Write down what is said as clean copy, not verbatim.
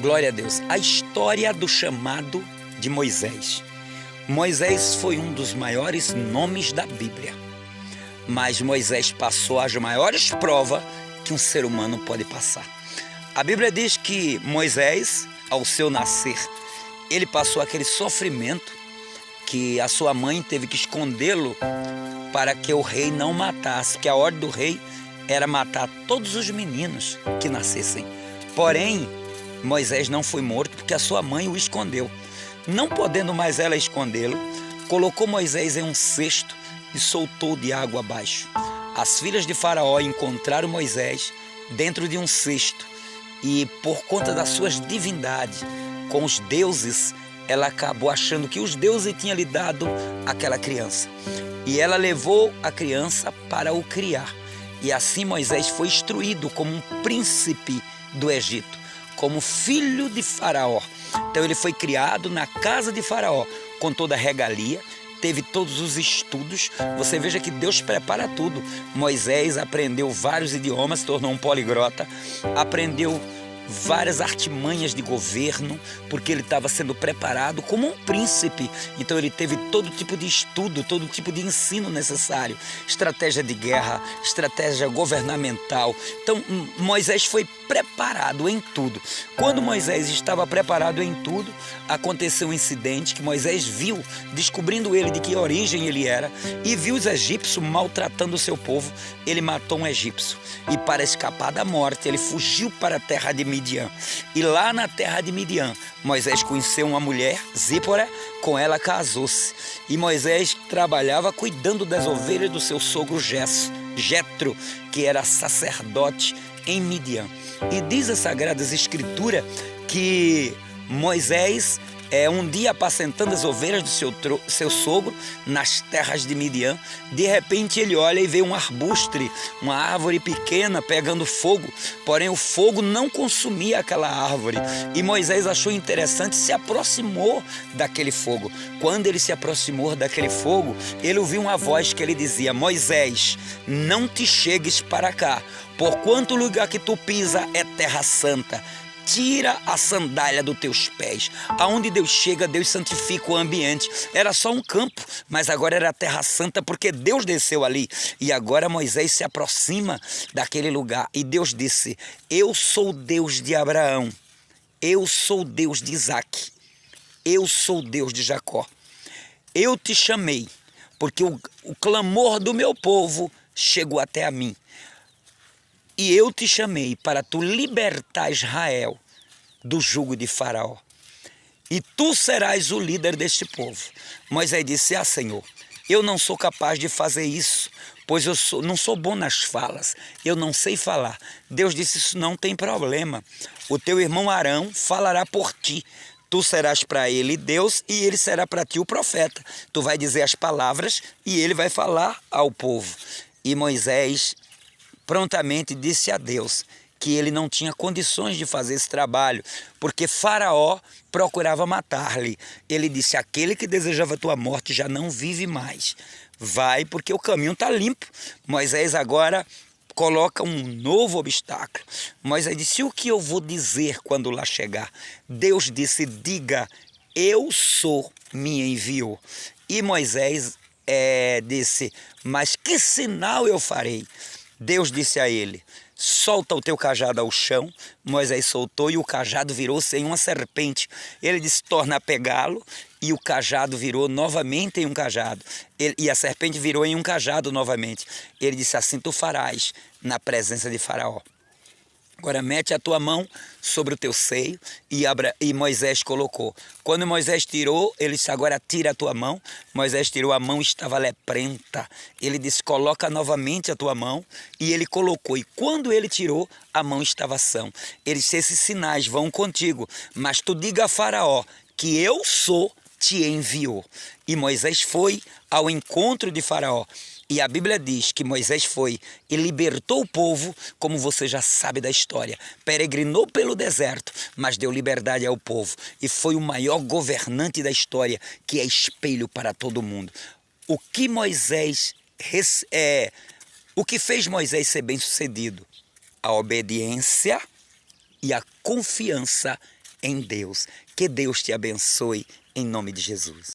Glória a Deus. A história do chamado de Moisés. Moisés foi um dos maiores nomes da Bíblia. Mas Moisés passou as maiores provas que um ser humano pode passar. A Bíblia diz que Moisés, ao seu nascer, ele passou aquele sofrimento que a sua mãe teve que escondê-lo para que o rei não matasse, que a ordem do rei era matar todos os meninos que nascessem. Porém, Moisés não foi morto porque a sua mãe o escondeu. Não podendo mais ela escondê-lo, colocou Moisés em um cesto e soltou de água abaixo. As filhas de Faraó encontraram Moisés dentro de um cesto e, por conta das suas divindades com os deuses, ela acabou achando que os deuses tinham lhe dado aquela criança. E ela levou a criança para o criar. E assim Moisés foi instruído como um príncipe do Egito, como filho de Faraó. Então ele foi criado na casa de Faraó, com toda a regalia, teve todos os estudos. Você veja que Deus prepara tudo. Moisés aprendeu vários idiomas, se tornou um poliglota, aprendeu várias artimanhas de governo, porque ele estava sendo preparado como um príncipe. Então ele teve todo tipo de estudo, todo tipo de ensino necessário, estratégia de guerra, estratégia governamental. Então Moisés foi preparado em tudo. Quando Moisés estava preparado em tudo, aconteceu um incidente que Moisés viu, descobrindo ele de que origem ele era, e viu os egípcios maltratando o seu povo. Ele matou um egípcio e, para escapar da morte, ele fugiu para a terra de Midian. E lá na terra de Midian, Moisés conheceu uma mulher, Zípora, com ela casou-se. E Moisés trabalhava cuidando das ovelhas do seu sogro Jetro, que era sacerdote em Midian. E diz as Sagradas Escrituras que Moisés, um dia apacentando as ovelhas do seu sogro nas terras de Midian, de repente ele olha e vê um arbustre, uma árvore pequena pegando fogo, porém o fogo não consumia aquela árvore. E Moisés achou interessante e se aproximou daquele fogo. Quando ele se aproximou daquele fogo, ele ouviu uma voz que ele dizia: Moisés, não te chegues para cá, porquanto o lugar que tu pisa é terra santa. Tira a sandália dos teus pés. Aonde Deus chega, Deus santifica o ambiente. Era só um campo, mas agora era a terra santa, porque Deus desceu ali. E agora Moisés se aproxima daquele lugar. E Deus disse: eu sou Deus de Abraão, eu sou Deus de Isaac, eu sou Deus de Jacó. Eu te chamei, porque o clamor do meu povo chegou até a mim. E eu te chamei para tu libertar Israel do jugo de Faraó. E tu serás o líder deste povo. Moisés disse: Senhor, eu não sou capaz de fazer isso, pois eu não sou bom nas falas, eu não sei falar. Deus disse: isso não tem problema. O teu irmão Arão falará por ti. Tu serás para ele Deus e ele será para ti o profeta. Tu vai dizer as palavras e ele vai falar ao povo. E Moisés prontamente disse a Deus que ele não tinha condições de fazer esse trabalho, porque Faraó procurava matar-lhe. Ele disse: aquele que desejava a tua morte já não vive mais. Vai, porque o caminho está limpo. Moisés agora coloca um novo obstáculo. Moisés disse: o que eu vou dizer quando lá chegar? Deus disse: diga, eu sou, me enviou. E Moisés disse: mas que sinal eu farei? Deus disse a ele: solta o teu cajado ao chão. Moisés soltou e o cajado virou-se em uma serpente. Ele disse: torna a pegá-lo. E o cajado virou novamente em um cajado. E a serpente virou em um cajado novamente. Ele disse: assim tu farás na presença de Faraó. Agora mete a tua mão sobre o teu seio. E Moisés colocou. Quando Moisés tirou, ele disse: agora tira a tua mão. Moisés tirou a mão, estava leprenta. Ele disse: coloca novamente a tua mão. E ele colocou. E quando ele tirou, a mão estava sã. Ele disse: esses sinais vão contigo, mas tu diga a Faraó que eu sou, te enviou. E Moisés foi ao encontro de Faraó. E a Bíblia diz que Moisés foi e libertou o povo, como você já sabe da história. Peregrinou pelo deserto, mas deu liberdade ao povo. E foi o maior governante da história, que é espelho para todo mundo. O que fez Moisés ser bem-sucedido? A obediência e a confiança em Deus. Que Deus te abençoe em nome de Jesus.